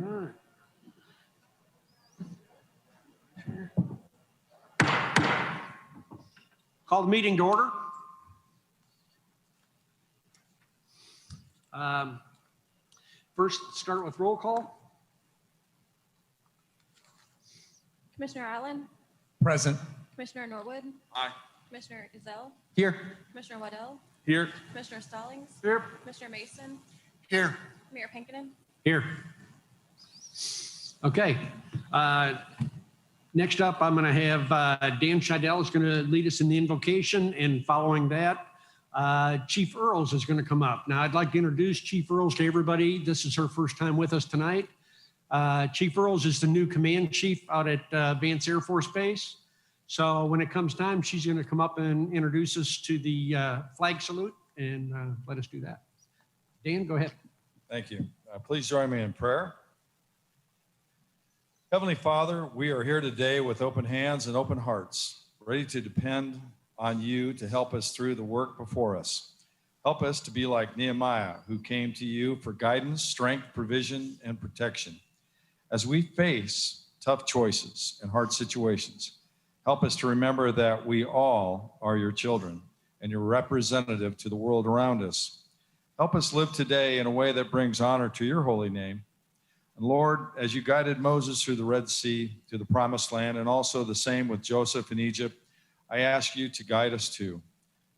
right. Call the meeting to order. First, start with roll call. Commissioner Allen, Present. Commissioner Norwood, Aye. Commissioner Ezell, Here. Commissioner Waddell, Here. Commissioner Stallings, Here. Commissioner Mason, Here. Mayor Pinkinen. Here. Okay. Next up, I'm going to have Dan Scheidel is going to lead us in the invocation, and following that, Chief Earls is going to come up. Now, I'd like to introduce Chief Earls to everybody. This is her first time with us tonight. Chief Earls is the new command chief out at Vance Air Force Base. So when it comes time, she's going to come up and introduce us to the flag salute, and let us do that. Dan, go ahead. Thank you. Please join me in prayer. Heavenly Father, we are here today with open hands and open hearts, ready to depend on you to help us through the work before us. Help us to be like Nehemiah, who came to you for guidance, strength, provision, and protection. As we face tough choices and hard situations, help us to remember that we all are your children and your representative to the world around us. Help us live today in a way that brings honor to your holy name. And Lord, as you guided Moses through the Red Sea to the Promised Land, and also the same with Joseph in Egypt, I ask you to guide us too.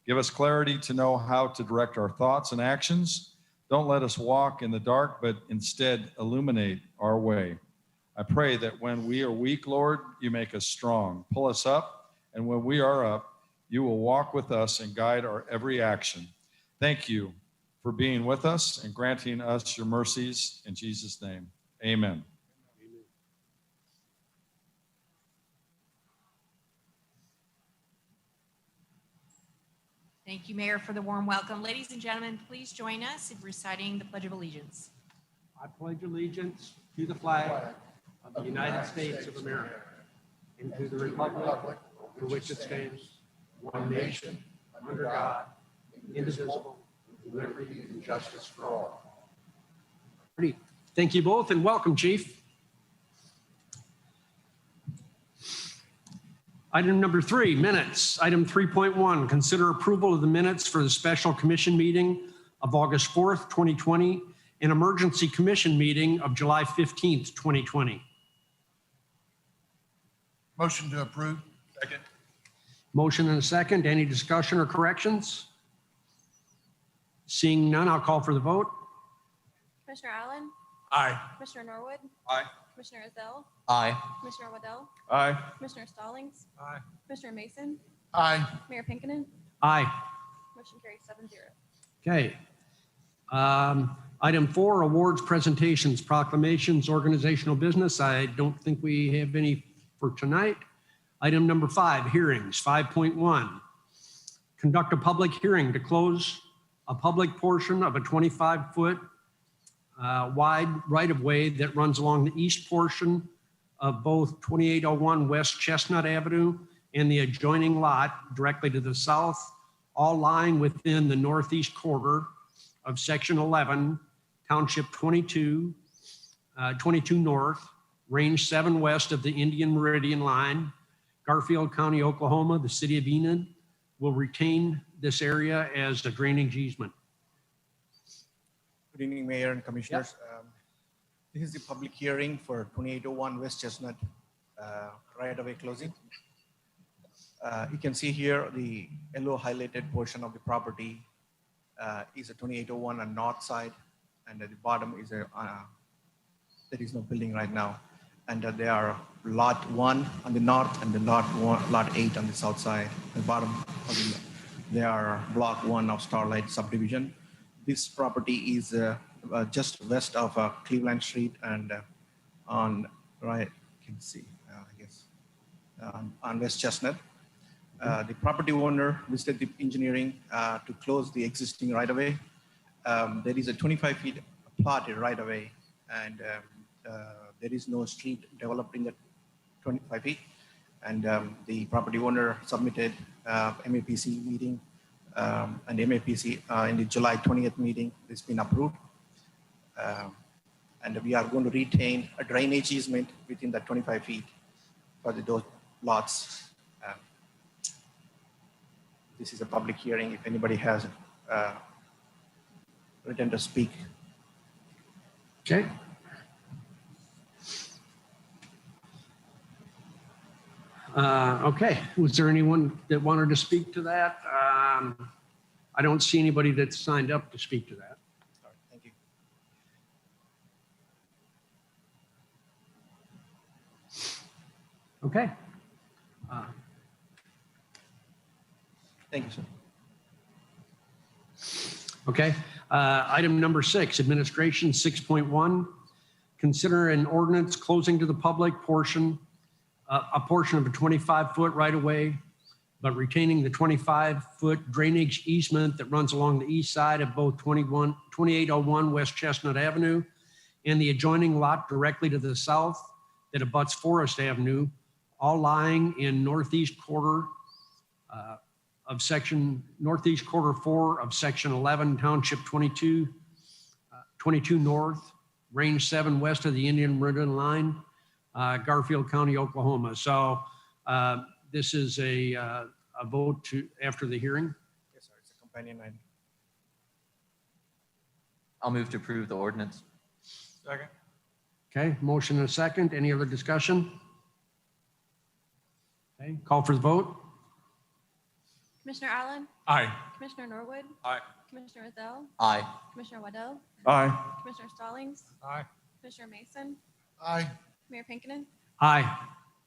Give us clarity to know how to direct our thoughts and actions. Don't let us walk in the dark, but instead illuminate our way. I pray that when we are weak, Lord, you make us strong. Pull us up, and when we are up, you will walk with us and guide our every action. Thank you for being with us and granting us your mercies. In Jesus' name, amen. Thank you, Mayor, for the warm welcome. Ladies and gentlemen, please join us in reciting the Pledge of Allegiance. I pledge allegiance to the flag of the United States of America and to the republic for which it stands, one nation, under God, indivisible, with liberty and justice for all. Thank you both, and welcome, Chief. Item number 3, minutes. Item 3.1, consider approval of the minutes for the special commission meeting of August 4th, 2020, and emergency commission meeting of July 15th, 2020. Motion to approve. Second. Motion and a second. Any discussion or corrections? Seeing none, I'll call for the vote. Commissioner Allen, Aye. Commissioner Norwood, Aye. Commissioner Ezell, Aye. Commissioner Waddell, Aye. Commissioner Stallings, Aye. Commissioner Mason, Aye. Mayor Pinkinen. Aye. Motion carries 7-0. Okay. Item 4, awards, presentations, proclamations, organizational business. I don't think we have any for tonight. Item number 5, hearings. 5.1, conduct a public hearing to close a public portion of a 25-foot wide right-of-way that runs along the east portion of both 2801 West Chestnut Avenue and the adjoining lot directly to the south, all lying within the northeast quarter of Section 11, Township 22, 22 North, Range 7 west of the Indian Meridian Line, Garfield County, Oklahoma. The city of Enid will retain this area as a drainage easement. Good evening, Mayor and Commissioners. This is the public hearing for 2801 West Chestnut right-of-way closing. You can see here the yellow highlighted portion of the property is a 2801 on north side, and at the bottom is a there is no building right now, and there are lot 1 on the north and the lot 8 on the south side. At the bottom of they are block 1 of Starlight subdivision. This property is just west of Cleveland Street and on right, you can see, I guess, on West Chestnut. The property owner visited the engineering to close the existing right-of-way. There is a 25 feet plotted right-of-way, and there is no street developed in that 25 feet. And the property owner submitted MAPC meeting, and MAPC in the July 20th meeting, it's been approved. And we are going to retain a drainage easement within the 25 feet for those lots. This is a public hearing. If anybody has written to speak. Okay. Okay, was there anyone that wanted to speak to that? I don't see anybody that signed up to speak to that. All right, thank you. Okay. Thank you, sir. Okay. Item number 6, administration 6.1. Consider an ordinance closing to the public portion, a portion of a 25-foot right-of-way, but retaining the 25-foot drainage easement that runs along the east side of both 2801 West Chestnut Avenue and the adjoining lot directly to the south that abuts Forest Avenue, all lying in northeast quarter northeast quarter 4 of section 11, township 22 north, range 7 west of the Indian Meridian line, Garfield County, Oklahoma. So this is a vote to after the hearing. Yes, sir. It's a companion item. I'll move to approve the ordinance. Second. Okay, motion and a second. Any other discussion? Okay, call for the vote. Commissioner Allen, Aye. Commissioner Norwood, Aye. Commissioner Ezell, Aye. Commissioner Waddell, Aye. Commissioner Stallings, Aye. Commissioner Mason, Aye. Mayor Pinkinen, Aye.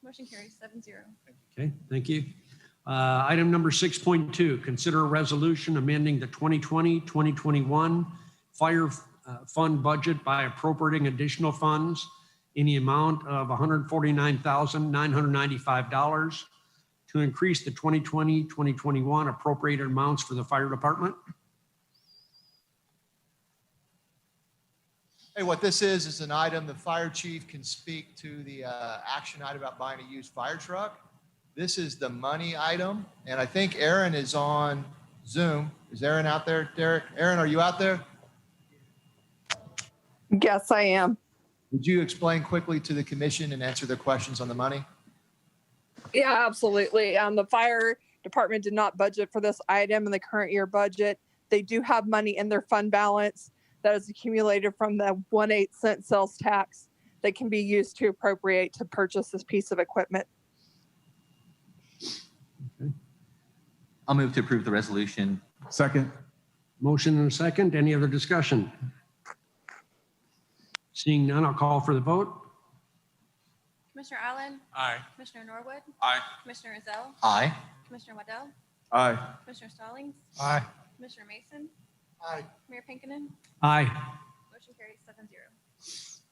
motion carries 7-0. Okay, thank you. Item number 6.2, consider a resolution amending the 2020-2021 fire fund budget by appropriating additional funds in the amount of $149,995 to increase the 2020-2021 appropriated amounts for the fire department. Hey, what this is an item the fire chief can speak to the action item about buying a used fire truck. This is the money item, and I think Aaron is on Zoom. Is Aaron out there, Derek? Aaron, are you out there? Yes, I am. Would you explain quickly to the commission and answer their questions on the money? Yeah, absolutely. The fire department did not budget for this item in the current year budget. They do have money in their fund balance that is accumulated from the 1/8 cent sales tax that can be used to appropriate to purchase this piece of equipment. I'll move to approve the resolution. Second. Motion and a second. Any other discussion? Seeing none, I'll call for the vote. Commissioner Allen, Aye. Commissioner Norwood, Aye. Commissioner Ezell, Aye. Commissioner Waddell, Aye. Commissioner Stallings, Aye. Commissioner Mason, Aye. Mayor Pinkinen, Aye. motion carries 7-0.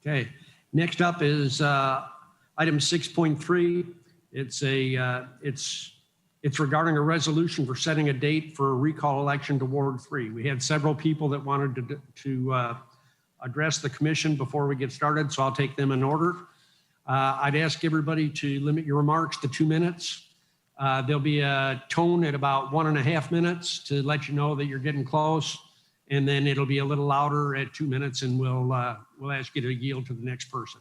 Okay, next up is item 6.3. It's regarding a resolution for setting a date for a recall election to Ward 3. We had several people that wanted to address the commission before we get started, so I'll take them in order. I'd ask everybody to limit your remarks to 2 minutes. There'll be a tone at about 1.5 minutes to let you know that you're getting close. And then it'll be a little louder at 2 minutes, and we'll ask you to yield to the next person.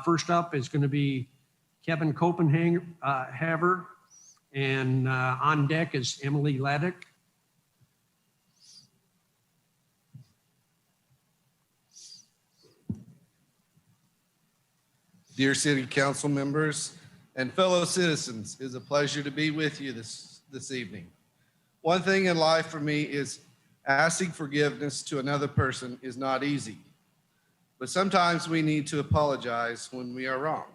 First up is going to be Kevin Copenhaver, and on deck is Emily Laddick. Dear City Council members and fellow citizens, it is a pleasure to be with you this evening. One thing in life for me is asking forgiveness to another person is not easy, but sometimes we need to apologize when we are wrong.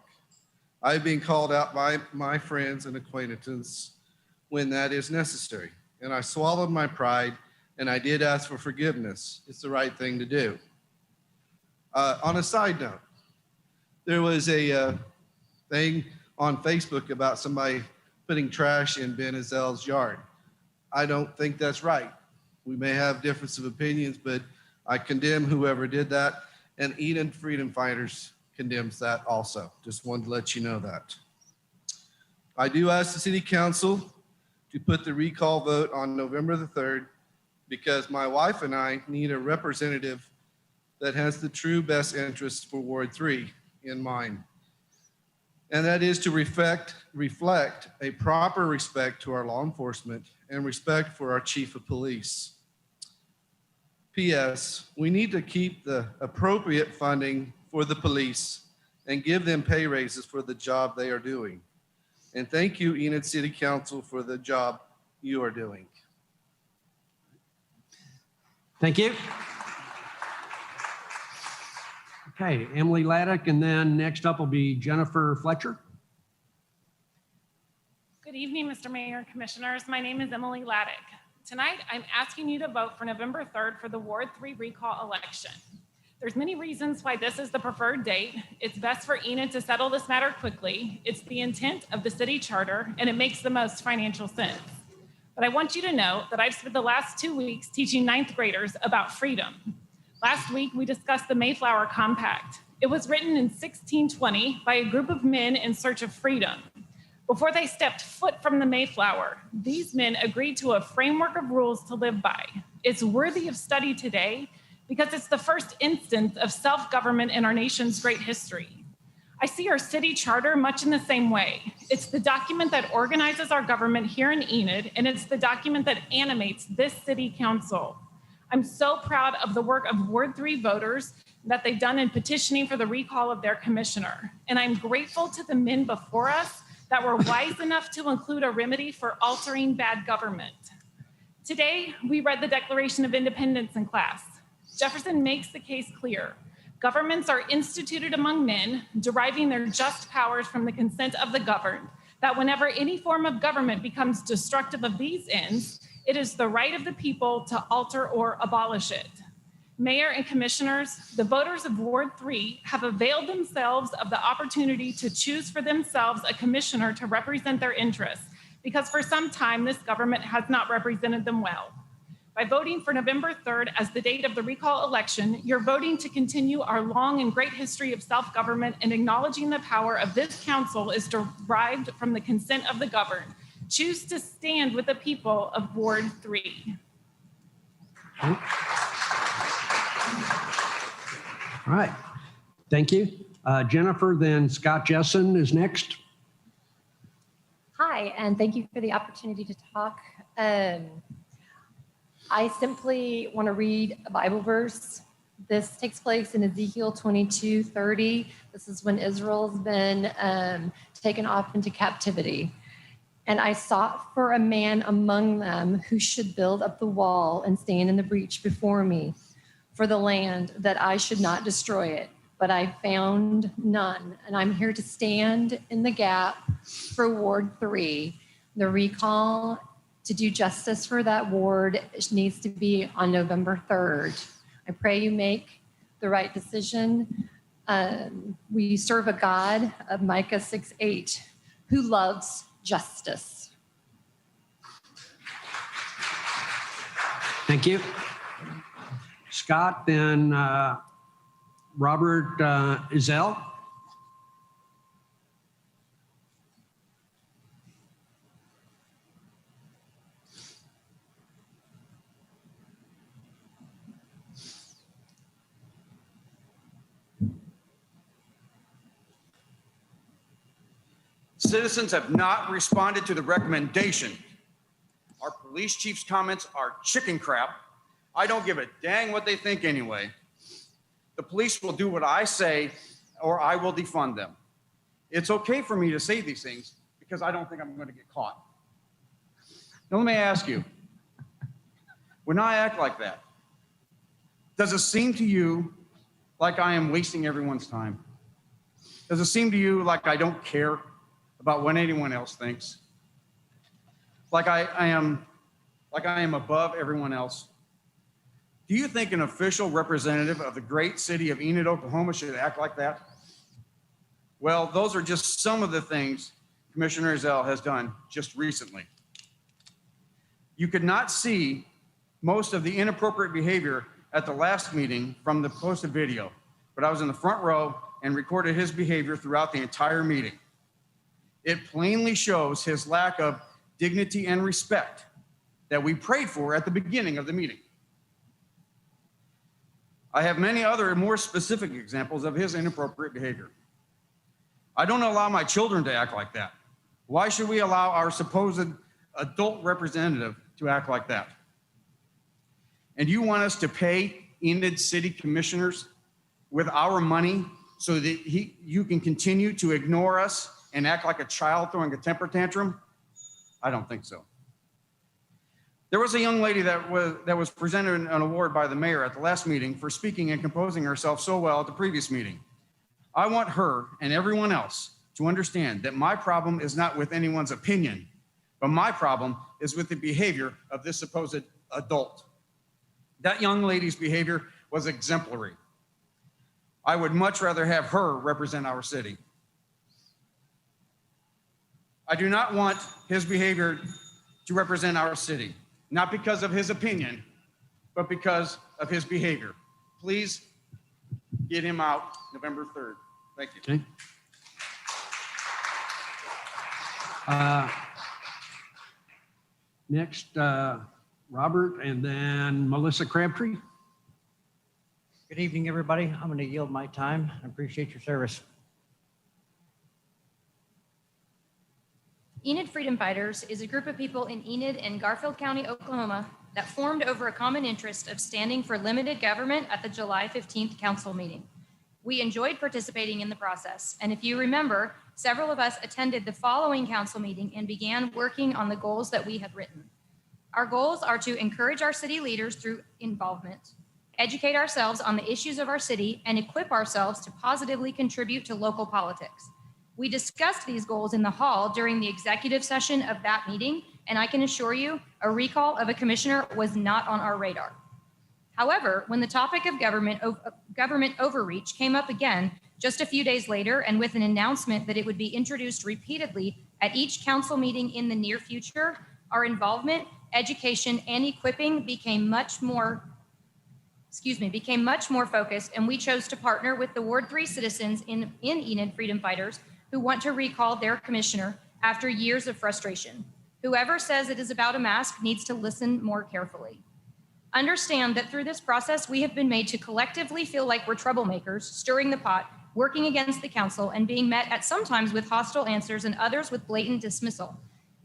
I've been called out by my friends and acquaintances when that is necessary, and I swallowed my pride and I did ask for forgiveness. It's the right thing to do. On a side note, there was a thing on Facebook about somebody putting trash in Ben Ezell's yard. I don't think that's right. We may have difference of opinions, but I condemn whoever did that, and Enid Freedom Fighters condemns that also. Just wanted to let you know that. I do ask the City Council to put the recall vote on November the 3rd because my wife and I need a representative that has the true best interests for Ward 3 in mind. And that is to reflect a proper respect to our law enforcement and respect for our chief of police. P.S. We need to keep the appropriate funding for the police and give them pay raises for the job they are doing. And thank you, Enid City Council, for the job you are doing. Thank you. Okay, Emily Laddick, and then next up will be Jennifer Fletcher. Good evening, Mr. Mayor and Commissioners. My name is Emily Laddick. Tonight, I'm asking you to vote for November 3rd for the Ward 3 recall election. There's many reasons why this is the preferred date. It's best for Enid to settle this matter quickly. It's the intent of the city charter, and it makes the most financial sense. But I want you to know that I've spent the last 2 weeks teaching 9th graders about freedom. Last week, we discussed the Mayflower Compact. It was written in 1620 by a group of men in search of freedom. Before they stepped foot from the Mayflower, these men agreed to a framework of rules to live by. It's worthy of study today because it's the first instance of self-government in our nation's great history. I see our city charter much in the same way. It's the document that organizes our government here in Enid, and it's the document that animates this city council. I'm so proud of the work of Ward 3 voters that they've done in petitioning for the recall of their commissioner. And I'm grateful to the men before us that were wise enough to include a remedy for altering bad government. Today, we read the Declaration of Independence in class. Jefferson makes the case clear. Governments are instituted among men, deriving their just powers from the consent of the governed, that whenever any form of government becomes destructive of these ends, it is the right of the people to alter or abolish it. Mayor and commissioners, the voters of Ward 3 have availed themselves of the opportunity to choose for themselves a commissioner to represent their interests, because for some time this government has not represented them well. By voting for November 3rd as the date of the recall election, you're voting to continue our long and great history of self-government, and acknowledging the power of this council is derived from the consent of the governed. Choose to stand with the people of Ward 3. All right, thank you. Jennifer, then Scott Jessen is next. Hi, and thank you for the opportunity to talk. I simply want to read a Bible verse. This takes place in Ezekiel 22:30. This is when Israel's been taken off into captivity. And I sought for a man among them who should build up the wall and stand in the breach before me for the land, that I should not destroy it. But I found none. And I'm here to stand in the gap for Ward 3. The recall to do justice for that ward needs to be on November 3rd. I pray you make the right decision. We serve a God of Micah 6:8 who loves justice. Thank you. Scott, then Robert Izell. Citizens have not responded to the recommendation. Our police chief's comments are chicken crap. I don't give a dang what they think anyway. The police will do what I say or I will defund them. It's okay for me to say these things because I don't think I'm going to get caught. Now let me ask you, when I act like that, does it seem to you like I am wasting everyone's time? Does it seem to you like I don't care about what anyone else thinks? Like I am above everyone else? Do you think an official representative of the great city of Enid, Oklahoma should act like that? Well, those are just some of the things Commissioner Izell has done just recently. You could not see most of the inappropriate behavior at the last meeting from the posted video, but I was in the front row and recorded his behavior throughout the entire meeting. It plainly shows his lack of dignity and respect that we prayed for at the beginning of the meeting. I have many other more specific examples of his inappropriate behavior. I don't allow my children to act like that. Why should we allow our supposed adult representative to act like that? And you want us to pay Enid city commissioners with our money so that you can continue to ignore us and act like a child throwing a temper tantrum? I don't think so. There was a young lady that was presented an award by the mayor at the last meeting for speaking and composing herself so well at the previous meeting. I want her and everyone else to understand that my problem is not with anyone's opinion, but my problem is with the behavior of this supposed adult. That young lady's behavior was exemplary. I would much rather have her represent our city. I do not want his behavior to represent our city, not because of his opinion, but because of his behavior. Please get him out November 3rd. Thank you. Okay. Next, Robert, and then Melissa Crabtree. Good evening, everybody. I'm going to yield my time. I appreciate your service. Enid Freedom Fighters is a group of people in Enid and Garfield County, Oklahoma, that formed over a common interest of standing for limited government at the July 15th council meeting. We enjoyed participating in the process, and if you remember, several of us attended the following council meeting and began working on the goals that we had written. Our goals are to encourage our city leaders through involvement, educate ourselves on the issues of our city, and equip ourselves to positively contribute to local politics. We discussed these goals in the hall during the executive session of that meeting, and I can assure you a recall of a commissioner was not on our radar. However, when the topic of government overreach came up again just a few days later, and with an announcement that it would be introduced repeatedly at each council meeting in the near future, our involvement, education, and equipping became much more focused, and we chose to partner with the Ward 3 citizens in Enid Freedom Fighters who want to recall their commissioner after years of frustration. Whoever says it is about a mask needs to listen more carefully. Understand that through this process, we have been made to collectively feel like we're troublemakers, stirring the pot, working against the council, and being met at sometimes with hostile answers and others with blatant dismissal.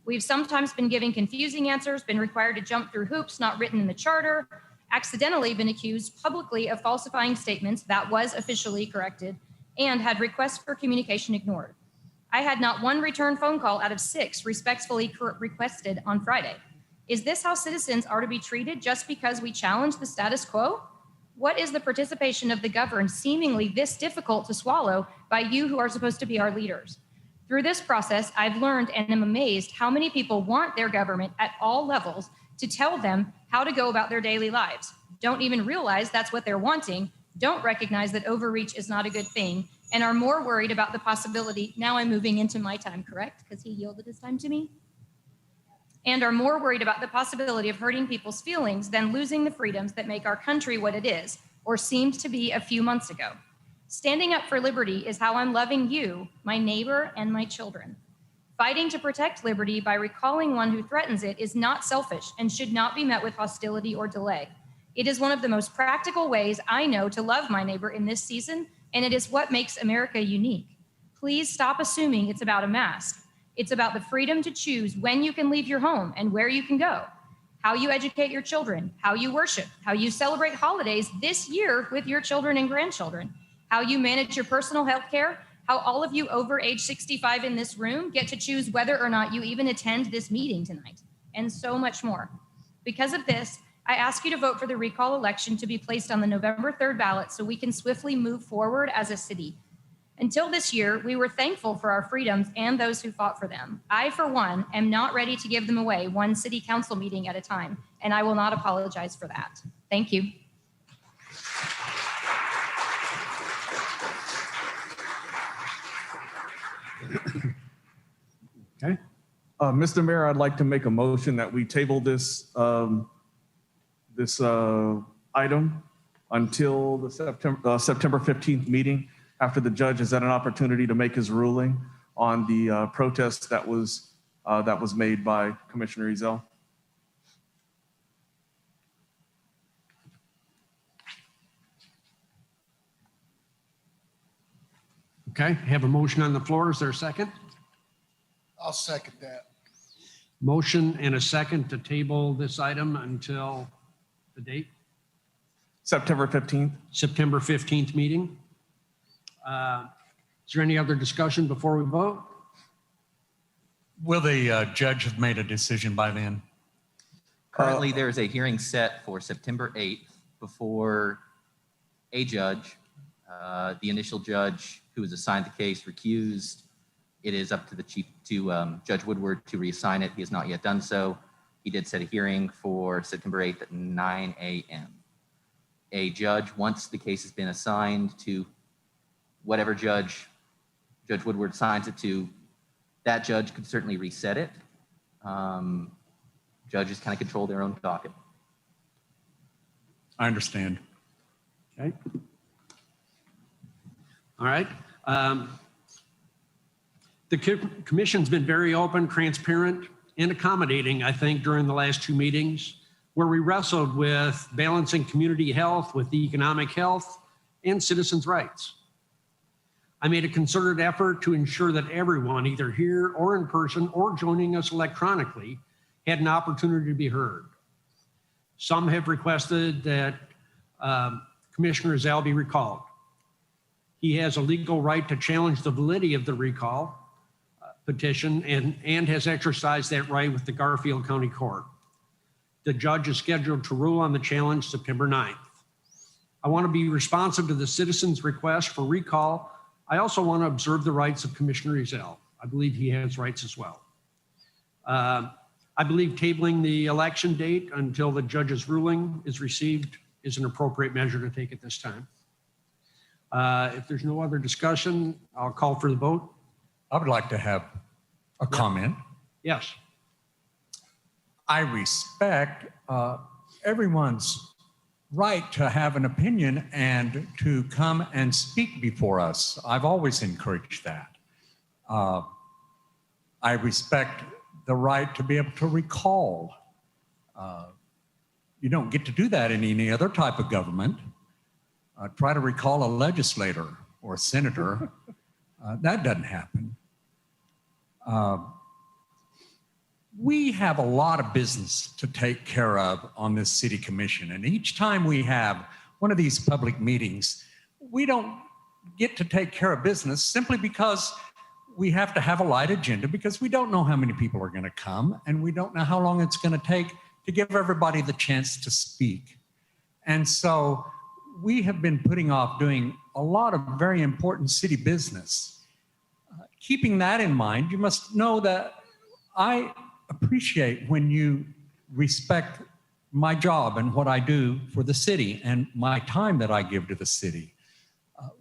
We've sometimes been giving confusing answers, been required to jump through hoops not written in the charter, accidentally been accused publicly of falsifying statements that was officially corrected, and had requests for communication ignored. I had not one return phone call out of 6 respectfully requested on Friday. Is this how citizens are to be treated just because we challenge the status quo? What is the participation of the governed seemingly this difficult to swallow by you who are supposed to be our leaders? Through this process, I've learned and am amazed how many people want their government at all levels to tell them how to go about their daily lives. Don't even realize that's what they're wanting, don't recognize that overreach is not a good thing, and are more worried about the possibility, now I'm moving into my time, correct? Because he yielded his time to me. And are more worried about the possibility of hurting people's feelings than losing the freedoms that make our country what it is, or seemed to be a few months ago. Standing up for liberty is how I'm loving you, my neighbor, and my children. Fighting to protect liberty by recalling one who threatens it is not selfish and should not be met with hostility or delay. It is one of the most practical ways I know to love my neighbor in this season, and it is what makes America unique. Please stop assuming it's about a mask. It's about the freedom to choose when you can leave your home and where you can go, how you educate your children, how you worship, how you celebrate holidays this year with your children and grandchildren, how you manage your personal health care, how all of you over age 65 in this room get to choose whether or not you even attend this meeting tonight, and so much more. Because of this, I ask you to vote for the recall election to be placed on the November 3rd ballot so we can swiftly move forward as a city. Until this year, we were thankful for our freedoms and those who fought for them. I, for one, am not ready to give them away one city council meeting at a time, and I will not apologize for that. Thank you. Okay. Mr. Mayor, I'd like to make a motion that we table this item until the September 15th meeting, after the judge has had an opportunity to make his ruling on the protest that was made by Commissioner Ezell. Okay, have a motion on the floor. Is there a second? I'll second that. Motion and a second to table this item until the date? September 15th. September 15th meeting. Is there any other discussion before we vote? Will the judge have made a decision by then? Currently, there is a hearing set for September 8th before a judge. The initial judge who was assigned the case recused. It is up to the chief, to Judge Woodward, to reassign it. He has not yet done so. He did set a hearing for September 8th at 9 a.m. A judge, once the case has been assigned to whatever Judge Woodward assigns it to, that judge could certainly reset it. Judges kind of control their own docket. I understand. Okay. All right. The commission's been very open, transparent, and accommodating, I think, during the last two meetings, where we wrestled with balancing community health with economic health and citizens' rights. I made a concerted effort to ensure that everyone, either here or in person or joining us electronically, had an opportunity to be heard. Some have requested that Commissioner Zell be recalled. He has a legal right to challenge the validity of the recall petition and has exercised that right with the Garfield County Court. The judge is scheduled to rule on the challenge September 9th. I want to be responsive to the citizens' request for recall. I also want to observe the rights of Commissioner Ezell. I believe he has rights as well. I believe tabling the election date until the judge's ruling is received is an appropriate measure to take at this time. If there's no other discussion, I'll call for the vote. I would like to have a comment. Yes. I respect everyone's right to have an opinion and to come and speak before us. I've always encouraged that. I respect the right to be able to recall. You don't get to do that in any other type of government. Try to recall a legislator or a senator. That doesn't happen. We have a lot of business to take care of on this city commission. And each time we have one of these public meetings, we don't get to take care of business simply because we have to have a light agenda, because we don't know how many people are going to come and we don't know how long it's going to take to give everybody the chance to speak. And so we have been putting off doing a lot of very important city business. Keeping that in mind, you must know that I appreciate when you respect my job and what I do for the city and my time that I give to the city.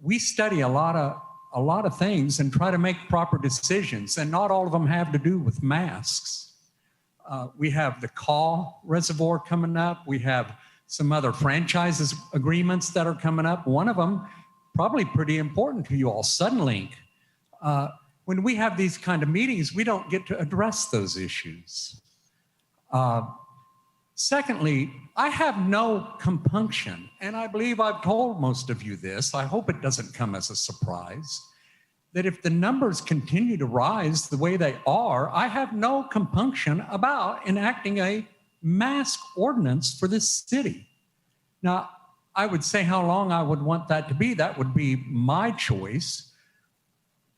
We study a lot of things and try to make proper decisions, and not all of them have to do with masks. We have the call reservoir coming up. We have some other franchises agreements that are coming up. One of them, probably pretty important to you all, Suddenlink. When we have these kind of meetings, we don't get to address those issues. Secondly, I have no compunction, and I believe I've told most of you this. I hope it doesn't come as a surprise, that if the numbers continue to rise the way they are, I have no compunction about enacting a mask ordinance for this city. Now, I would say how long I would want that to be. That would be my choice.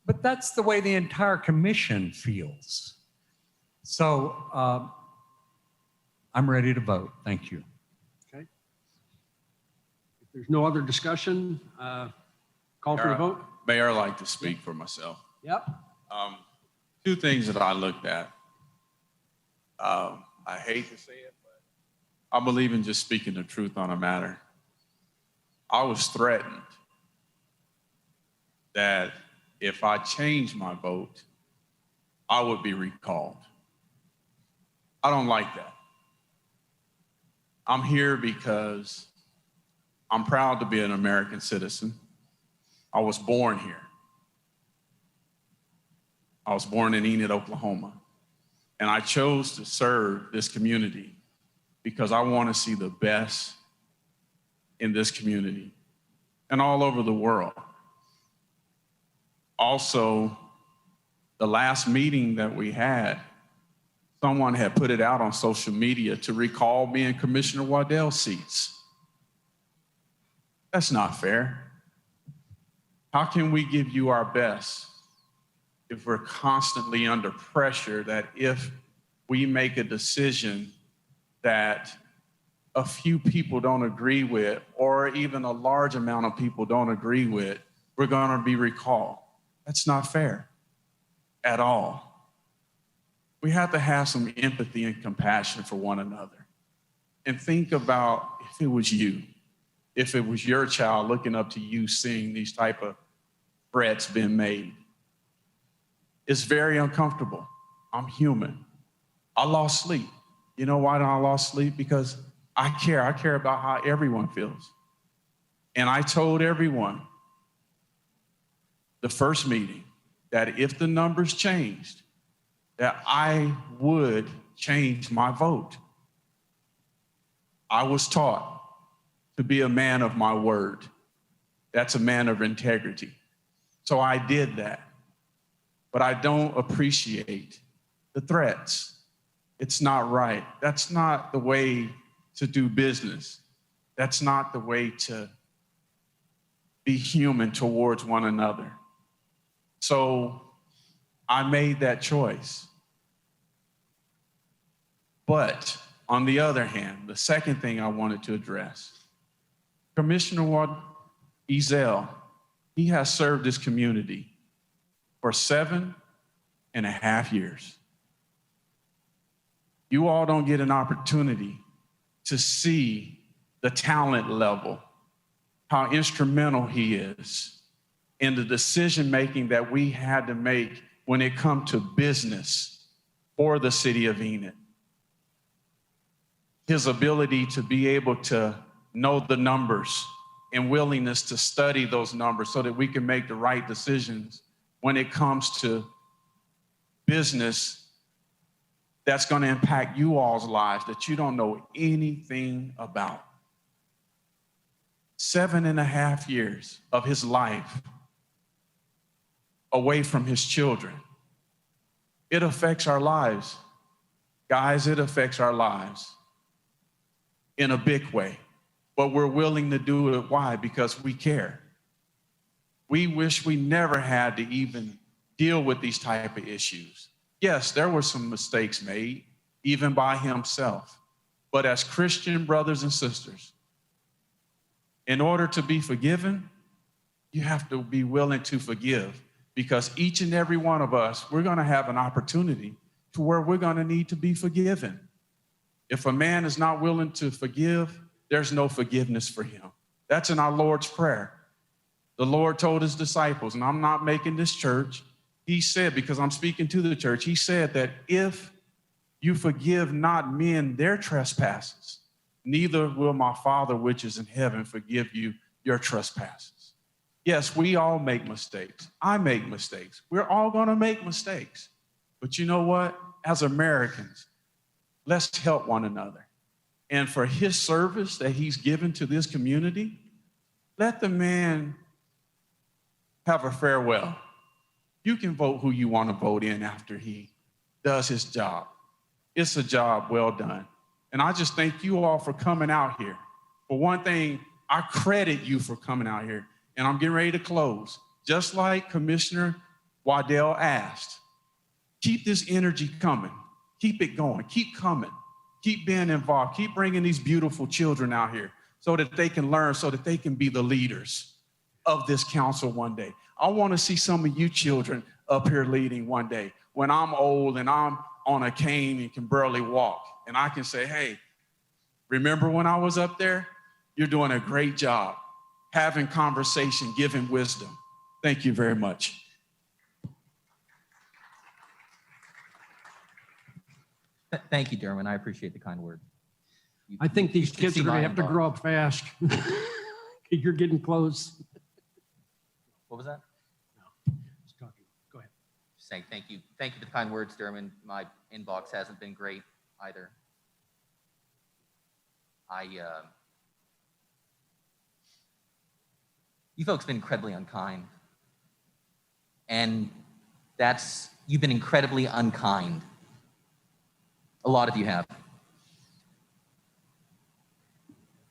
But that's the way the entire commission feels. So I'm ready to vote. Thank you. Okay. If there's no other discussion, call for the vote. Mayor, I'd like to speak for myself. Yep. Two things that I looked at. I hate to say it, but I believe in just speaking the truth on a matter. I was threatened that if I changed my vote, I would be recalled. I don't like that. I'm here because I'm proud to be an American citizen. I was born here. I was born in Enid, Oklahoma. And I chose to serve this community because I want to see the best in this community and all over the world. Also, the last meeting that we had, someone had put it out on social media to recall me and Commissioner Waddell's seats. That's not fair. How can we give you our best if we're constantly under pressure that if we make a decision that a few people don't agree with, or even a large amount of people don't agree with, we're going to be recalled? That's not fair at all. We have to have some empathy and compassion for one another. And think about if it was you, if it was your child looking up to you, seeing these type of threats being made. It's very uncomfortable. I'm human. I lost sleep. You know why I lost sleep? Because I care. I care about how everyone feels. And I told everyone the first meeting that if the numbers changed, that I would change my vote. I was taught to be a man of my word. That's a man of integrity. So I did that. But I don't appreciate the threats. It's not right. That's not the way to do business. That's not the way to be human towards one another. So I made that choice. But on the other hand, the second thing I wanted to address, Commissioner Ezel, he has served this community for 7.5 years. You all don't get an opportunity to see the talent level, how instrumental he is in the decision-making that we had to make when it comes to business for the city of Enid. His ability to be able to know the numbers and willingness to study those numbers so that we can make the right decisions when it comes to business that's going to impact you all's lives that you don't know anything about. 7.5 years of his life away from his children. It affects our lives. Guys, it affects our lives in a big way. But we're willing to do it. Why? Because we care. We wish we never had to even deal with these type of issues. Yes, there were some mistakes made, even by himself. But as Christian brothers and sisters, in order to be forgiven, you have to be willing to forgive, because each and every one of us, we're going to have an opportunity to where we're going to need to be forgiven. If a man is not willing to forgive, there's no forgiveness for him. That's in our Lord's Prayer. The Lord told his disciples, and I'm not making this church, he said, because I'm speaking to the church, he said that if you forgive not men their trespasses, neither will my Father which is in heaven forgive you your trespasses. Yes, we all make mistakes. I make mistakes. We're all going to make mistakes. But you know what? As Americans, let's help one another. And for his service that he's given to this community, let the man have a farewell. You can vote who you want to vote in after he does his job. It's a job well done. And I just thank you all for coming out here. For one thing, I credit you for coming out here. And I'm getting ready to close. Just like Commissioner Waddell asked, keep this energy coming. Keep it going. Keep coming. Keep being involved. Keep bringing these beautiful children out here so that they can learn, so that they can be the leaders of this council one day. I want to see some of you children up here leading one day when I'm old and I'm on a cane and can barely walk. And I can say, hey, remember when I was up there? You're doing a great job having conversation, giving wisdom. Thank you very much. Thank you, Derwin. I appreciate the kind word. I think these kids are going to have to grow up fast. You're getting close. What was that? Just talking. Go ahead. Just saying thank you. Thank you for the kind words, Derwin. My inbox hasn't been great either. You folks have been incredibly unkind. And you've been incredibly unkind. A lot of you have.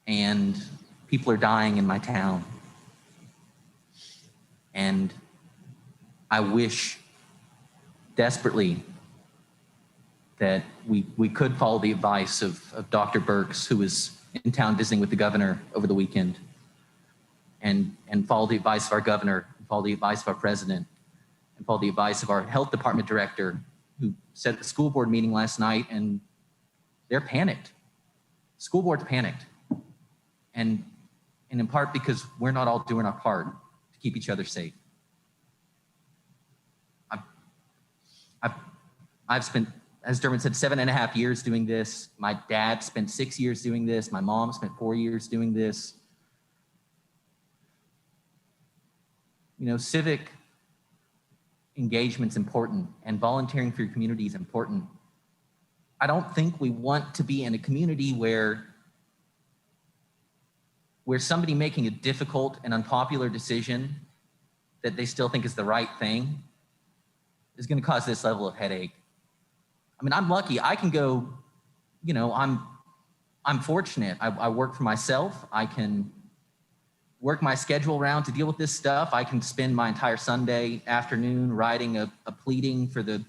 And people are dying in my town. And I wish desperately that we could follow the advice of Dr. Burks, who was in town visiting with the governor over the weekend, and follow the advice of our governor, and follow the advice of our president, and follow the advice of our health department director, who said at the school board meeting last night, and they're panicked. School board's panicked. And in part because we're not all doing our part to keep each other safe. I've spent, as Dermot said, 7.5 years doing this. My dad spent 6 years doing this. My mom spent 4 years doing this. You know, civic engagement's important, and volunteering for your community is important. I don't think we want to be in a community where somebody making a difficult and unpopular decision that they still think is the right thing is going to cause this level of headache. I mean, I'm lucky. I can go, you know, I'm fortunate. I work for myself. I can work my schedule around to deal with this stuff. I can spend my entire Sunday afternoon writing a pleading for the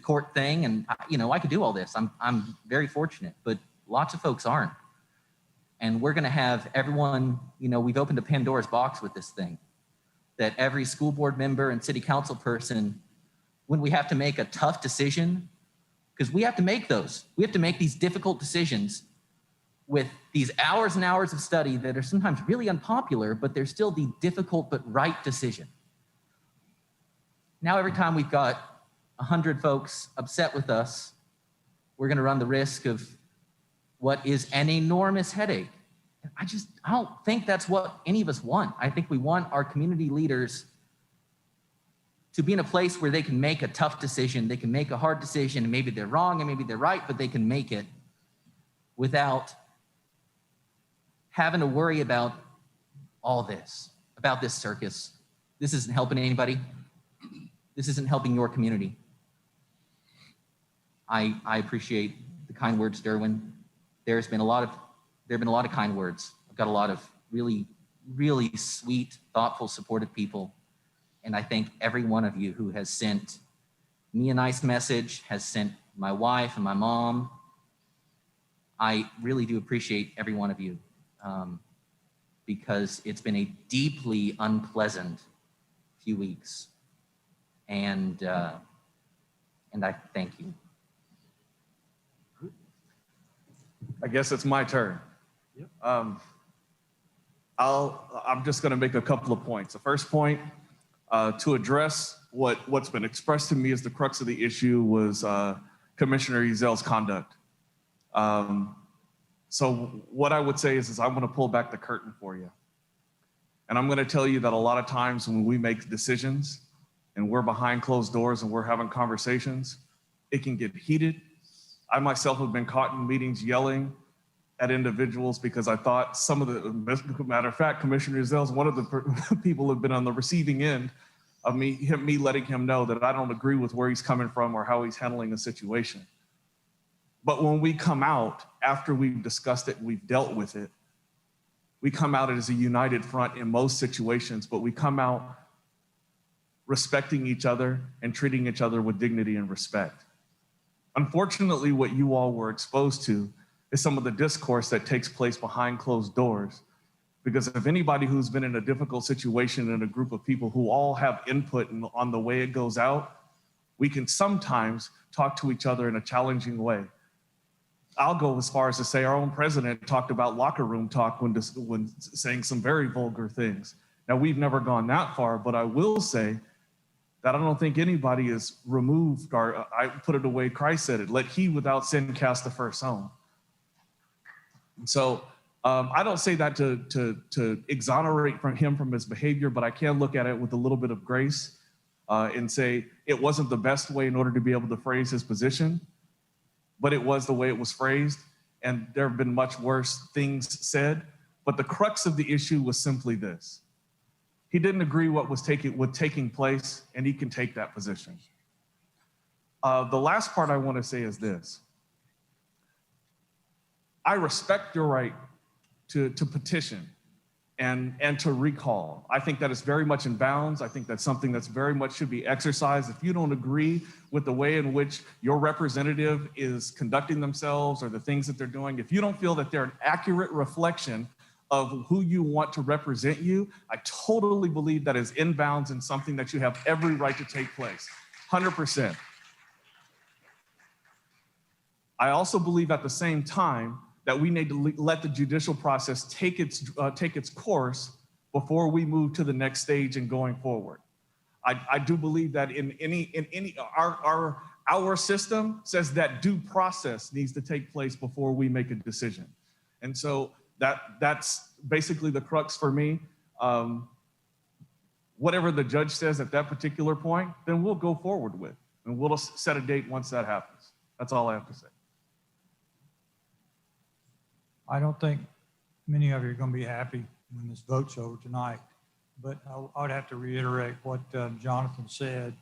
court thing. And, you know, I could do all this. I'm very fortunate, but lots of folks aren't. And we're going to have everyone, you know, we've opened a Pandora's box with this thing, that every school board member and city council person, when we have to make a tough decision, because we have to make those, we have to make these difficult decisions with these hours and hours of study that are sometimes really unpopular, but they're still the difficult but right decision. Now, every time we've got 100 folks upset with us, we're going to run the risk of what is an enormous headache. I don't think that's what any of us want. I think we want our community leaders to be in a place where they can make a tough decision, they can make a hard decision, and maybe they're wrong and maybe they're right, but they can make it without having to worry about all this, about this circus. This isn't helping anybody. This isn't helping your community. I appreciate the kind words, Derwin. There have been a lot of kind words. I've got a lot of really, really sweet, thoughtful, supportive people. And I thank every one of you who has sent me a nice message, has sent my wife and my mom. I really do appreciate every one of you because it's been a deeply unpleasant few weeks. And I thank you. I guess it's my turn. Yep. I'm just going to make a couple of points. The first point, to address what's been expressed to me as the crux of the issue was Commissioner Ezel's conduct. So what I would say is I'm going to pull back the curtain for you. And I'm going to tell you that a lot of times when we make decisions and we're behind closed doors and we're having conversations, it can get heated. I myself have been caught in meetings yelling at individuals because I thought matter of fact, Commissioner Ezel's one of the people who have been on the receiving end of me letting him know that I don't agree with where he's coming from or how he's handling a situation. But when we come out, after we've discussed it, we've dealt with it, we come out as a united front in most situations, but we come out respecting each other and treating each other with dignity and respect. Unfortunately, what you all were exposed to is some of the discourse that takes place behind closed doors. Because if anybody who's been in a difficult situation in a group of people who all have input on the way it goes out, we can sometimes talk to each other in a challenging way. I'll go as far as to say our own president talked about locker room talk when saying some very vulgar things. Now, we've never gone that far, but I will say that I don't think anybody is removed, or I put it the way Christ said it, let he without sin cast the first stone. So I don't say that to exonerate him from his behavior, but I can look at it with a little bit of grace and say it wasn't the best way in order to be able to phrase his position, but it was the way it was phrased. And there have been much worse things said. But the crux of the issue was simply this. He didn't agree with taking place, and he can take that position. The last part I want to say is this. I respect your right to petition and to recall. I think that is very much in bounds. I think that's something that's very much should be exercised. If you don't agree with the way in which your representative is conducting themselves or the things that they're doing, if you don't feel that they're an accurate reflection of who you want to represent you, I totally believe that is in bounds and something that you have every right to take place, 100%. I also believe at the same time that we need to let the judicial process take its course before we move to the next stage and going forward. I do believe that our system says that due process needs to take place before we make a decision. And so that's basically the crux for me. Whatever the judge says at that particular point, then we'll go forward with, and we'll set a date once that happens. That's all I have to say. I don't think many of you are going to be happy when this vote's over tonight, but I would have to reiterate what Jonathan said.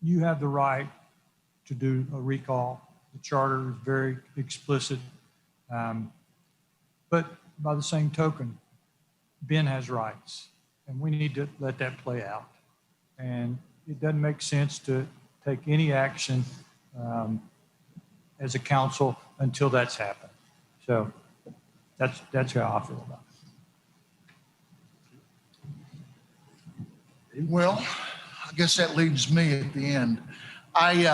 You have the right to do a recall. The charter is very explicit. But by the same token, Ben has rights, and we need to let that play out. And it doesn't make sense to take any action as a council until that's happened. So that's how I feel about it. Well, I guess that leaves me at the end. As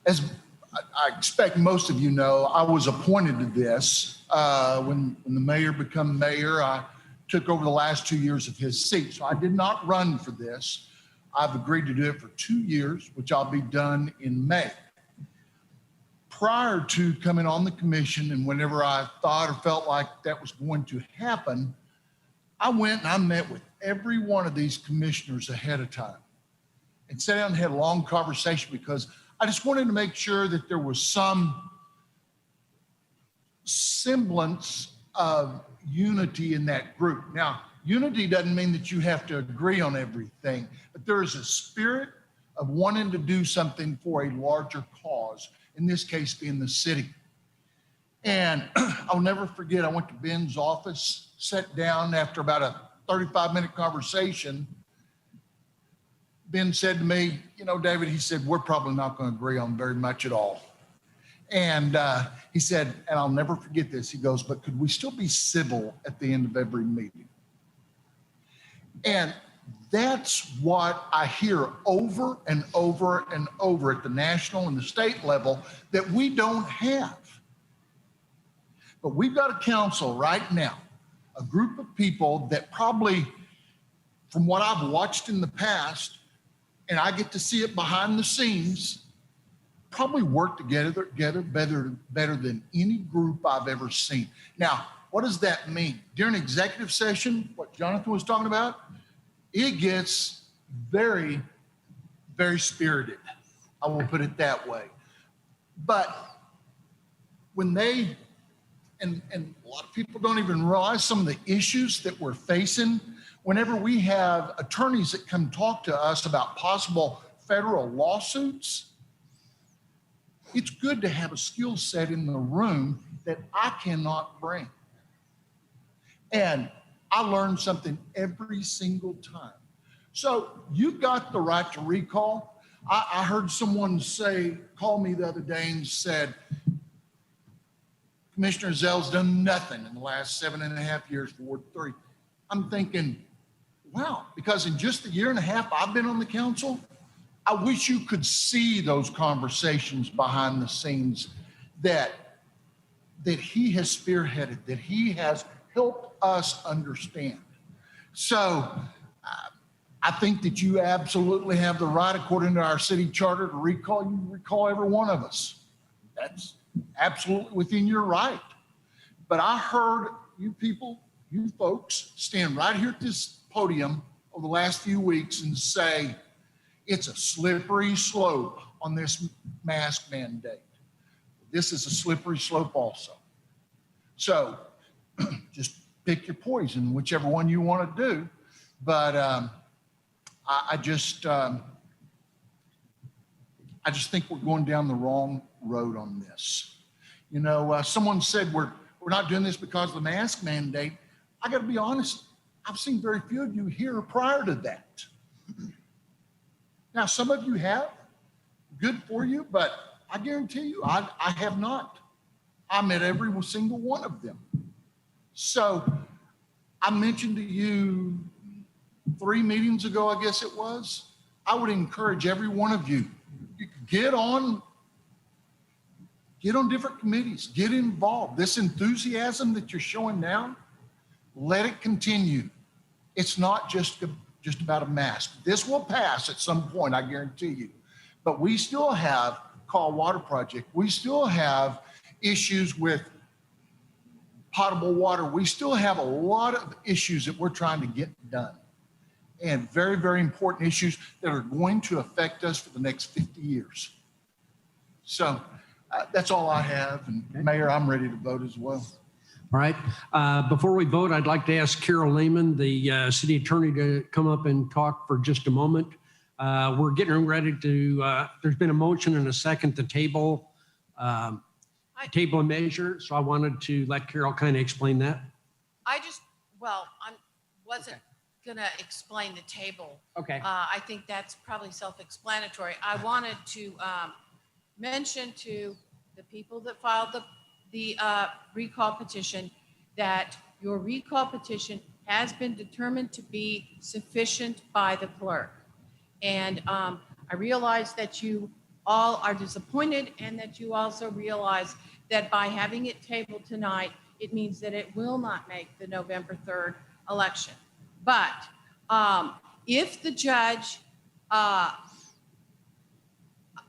I expect most of you know, I was appointed to this when the mayor became mayor. I took over the last 2 years of his seat. So I did not run for this. I've agreed to do it for 2 years, which I'll be done in May. Prior to coming on the commission, and whenever I thought or felt like that was going to happen, I went and I met with every one of these commissioners ahead of time and sat down and had a long conversation, because I just wanted to make sure that there was some semblance of unity in that group. Now, unity doesn't mean that you have to agree on everything, but there is a spirit of wanting to do something for a larger cause, in this case being the city. And I'll never forget, I went to Ben's office, sat down after about a 35-minute conversation. Ben said to me, you know, David, he said, we're probably not going to agree on very much at all. And he said, and I'll never forget this, he goes, but could we still be civil at the end of every meeting? And that's what I hear over and over and over at the national and the state level that we don't have. But we've got a council right now, a group of people that probably, from what I've watched in the past, and I get to see it behind the scenes, probably work together better than any group I've ever seen. Now, what does that mean? During executive session, what Jonathan was talking about, it gets very, very spirited. I will put it that way. But when they, and a lot of people don't even realize some of the issues that we're facing, whenever we have attorneys that come talk to us about possible federal lawsuits, it's good to have a skill set in the room that I cannot bring. And I learn something every single time. So you've got the right to recall. I heard someone call me the other day and said, Commissioner Zell's done nothing in the last 7.5 years for Ward 3. I'm thinking, wow, because in just the year and a half I've been on the council, I wish you could see those conversations behind the scenes that he has spearheaded, that he has helped us understand. So I think that you absolutely have the right, according to our city charter, to recall every one of us. That's absolutely within your right. But I heard you people, you folks, stand right here at this podium over the last few weeks and say, it's a slippery slope on this mask mandate. This is a slippery slope also. So just pick your poison, whichever one you want to do. But I just think we're going down the wrong road on this. You know, someone said we're not doing this because of the mask mandate. I got to be honest, I've seen very few of you here prior to that. Now, some of you have, good for you, but I guarantee you, I have not. I met every single one of them. So I mentioned to you 3 meetings ago, I guess it was, I would encourage every one of you, get on different committees, get involved. This enthusiasm that you're showing now, let it continue. It's not just about a mask. This will pass at some point, I guarantee you. But we still have Call Water Project. We still have issues with potable water. We still have a lot of issues that we're trying to get done. And very, very important issues that are going to affect us for the next 50 years. So that's all I have. And Mayor, I'm ready to vote as well. All right. Before we vote, I'd like to ask Carol Lehman, the city attorney, to come up and talk for just a moment. We're getting ready to, there's been a motion and a second to table a measure. So I wanted to let Carol kind of explain that. I wasn't going to explain the table. Okay. I think that's probably self-explanatory. I wanted to mention to the people that filed the recall petition that your recall petition has been determined to be sufficient by the clerk. And I realize that you all are disappointed and that you also realize that by having it tabled tonight, it means that it will not make the November 3rd election. But if the judge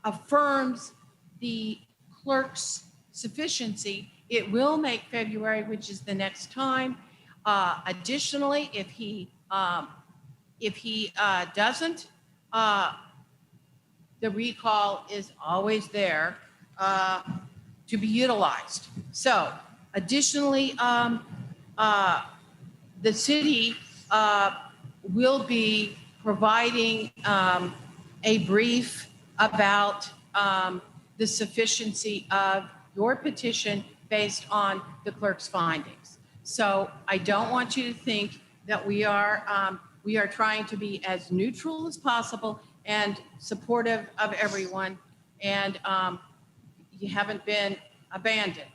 affirms the clerk's sufficiency, it will make February, which is the next time. Additionally, if he doesn't, the recall is always there to be utilized. So additionally, the city will be providing a brief about the sufficiency of your petition based on the clerk's findings. So I don't want you to think that we are trying to be as neutral as possible and supportive of everyone, and you haven't been abandoned.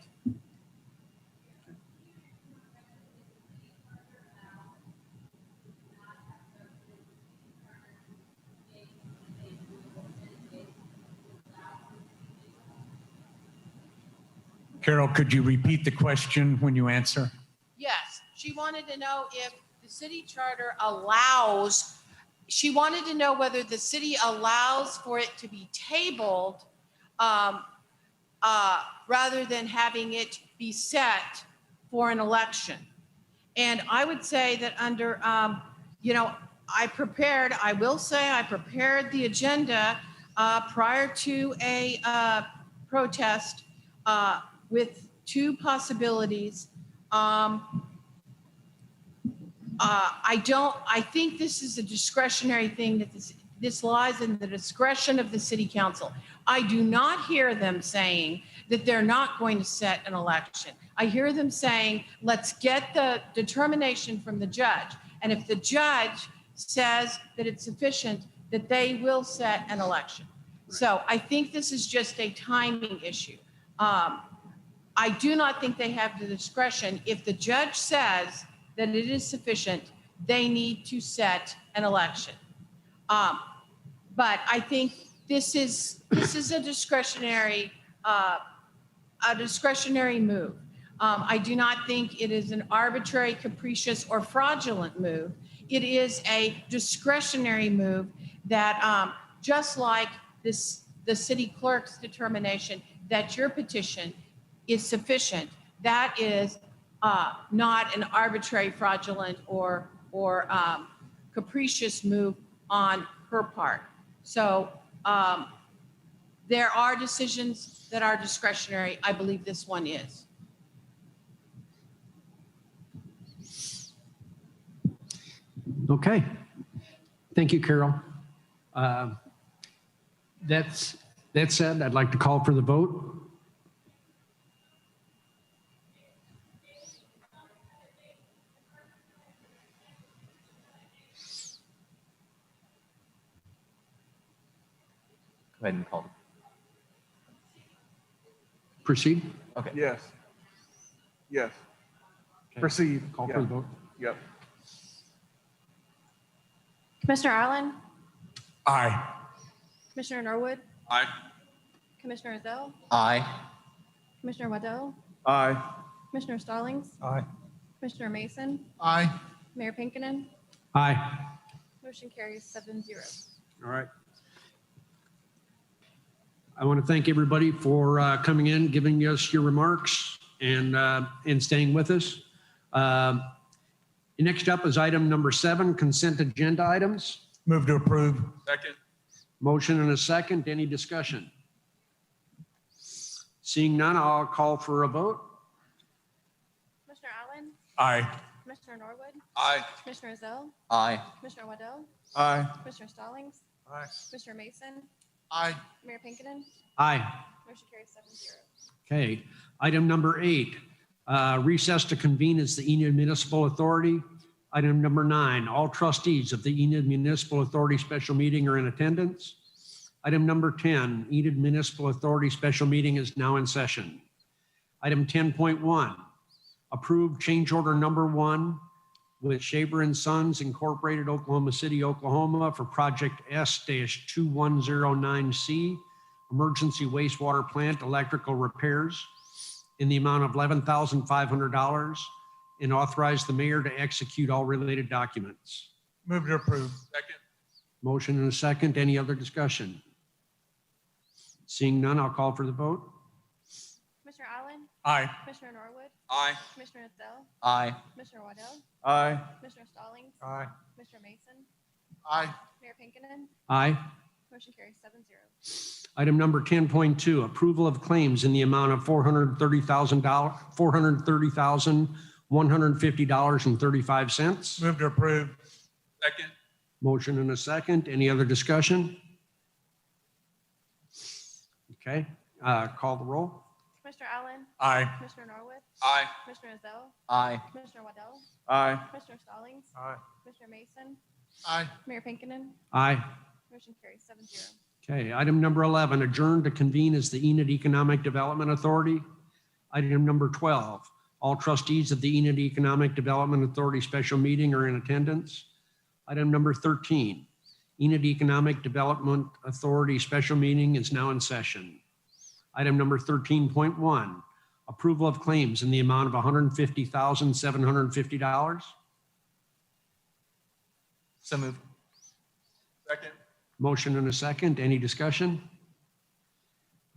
Carol, could you repeat the question when you answer? Yes, she wanted to know if the city charter allows, she wanted to know whether the city allows for it to be tabled rather than having it be set for an election. And I would say that under, I will say I prepared the agenda prior to a protest with two possibilities. I think this is a discretionary thing that this lies in the discretion of the city council. I do not hear them saying that they're not going to set an election. I hear them saying, let's get the determination from the judge. And if the judge says that it's sufficient, that they will set an election. Right. So I think this is just a timing issue. I do not think they have the discretion. If the judge says that it is sufficient, they need to set an election. But I think this is a discretionary move. I do not think it is an arbitrary, capricious, or fraudulent move. It is a discretionary move that, just like the city clerk's determination that your petition is sufficient, that is not an arbitrary, fraudulent, or capricious move on her part. So there are decisions that are discretionary. I believe this one is. Okay. Thank you, Carol. That said, I'd like to call for the vote. Go ahead and call. Proceed. Okay. Yes. Yes. Okay. Proceed. Call Yeah. for the vote. Yep. Commissioner Arlen, Aye. Commissioner Norwood, Aye. Commissioner Zell, Aye. Commissioner Waddell, Aye. Commissioner Stallings, Aye. Commissioner Mason, Aye. Mayor Pinkinen. Aye. Motion carries 7-0. All right. I want to thank everybody for coming in, giving us your remarks, and staying with us. Next up is item number 7, consent agenda items. Move to approve. Second. Motion and a second. Any discussion? Seeing none, I'll call for a vote. Commissioner Allen, Aye. Commissioner Norwood, Aye. Commissioner Zell, Aye. Commissioner Waddell, Aye. Commissioner Stallings, Aye. Commissioner Mason, Aye. Mayor Pinkinen. Aye. Motion carries 7-0. Okay. Item number 8, recess to convene as the Enid Municipal Authority. Item number 9, all trustees of the Enid Municipal Authority special meeting are in attendance. Item number 10, Enid Municipal Authority special meeting is now in session. Item 10.1, approve change order number 1 with Shaver and Sons Incorporated, Oklahoma City, Oklahoma for project S-2109C, emergency wastewater plant electrical repairs in the amount of $11,500, and authorize the mayor to execute all related documents. Move to approve. Second. Motion and a second. Any other discussion? Seeing none, I'll call for the vote. Commissioner Allen, Aye. Commissioner Norwood, Aye. Commissioner Zell, Aye. Commissioner Waddell, Aye. Commissioner Stallings, Aye. Commissioner Mason, Aye. Mayor Pinkinen. Aye. Motion carries 7-0. Item number 10.2, approval of claims in the amount of $430,150.35. Move to approve. Second. Motion and a second. Any other discussion? Okay, call the roll. Commissioner Allen, Aye. Commissioner Norwood, Aye. Commissioner Zell, Aye. Commissioner Waddell, Aye. Commissioner Stallings, Aye. Commissioner Mason, Aye. Mayor Pinkinen. Aye. Motion carries 7-0. Okay, item number 11, adjourn to convene as the Enid Economic Development Authority. Item number 12, all trustees of the Enid Economic Development Authority special meeting are in attendance. Item number 13, Enid Economic Development Authority special meeting is now in session. Item number 13.1, approval of claims in the amount of $150,750. So moved. Second. Motion and a second. Any discussion?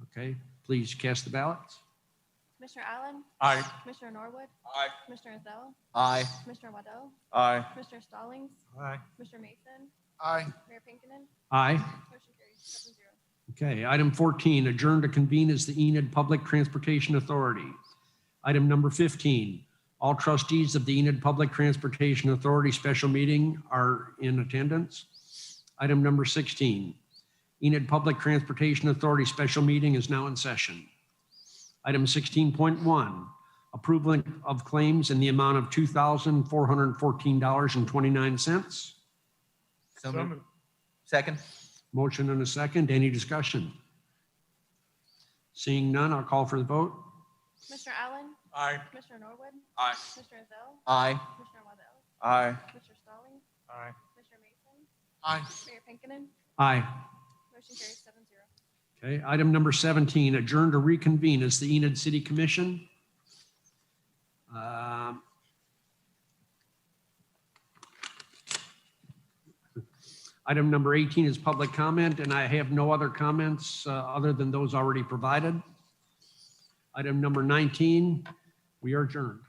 Okay, please cast the ballots. Commissioner Allen, Aye. Commissioner Norwood, Aye. Commissioner Zell, Aye. Commissioner Waddell, Aye. Commissioner Stallings, Aye. Commissioner Mason, Aye. Mayor Pinkinen. Aye. Motion carries 7-0. Okay, item 14, adjourn to convene as the Enid Public Transportation Authority. Item number 15, all trustees of the Enid Public Transportation Authority special meeting are in attendance. Item number 16, Enid Public Transportation Authority special meeting is now in session. Item 16.1, approval of claims in the amount of $2,414.29. So moved. Second. Motion and a second. Any discussion? Seeing none, I'll call for the vote. Commissioner Allen, Aye. Commissioner Norwood, Aye. Commissioner Zell, Aye. Commissioner Waddell, Aye. Commissioner Stallings, Aye. Commissioner Mason, Aye. Mayor Pinkinen. Aye. Motion carries 7-0. Okay, item number 17, adjourn to reconvene as the Enid City Commission. Item number 18 is public comment, and I have no other comments other than those already provided. Item number 19, we are adjourned.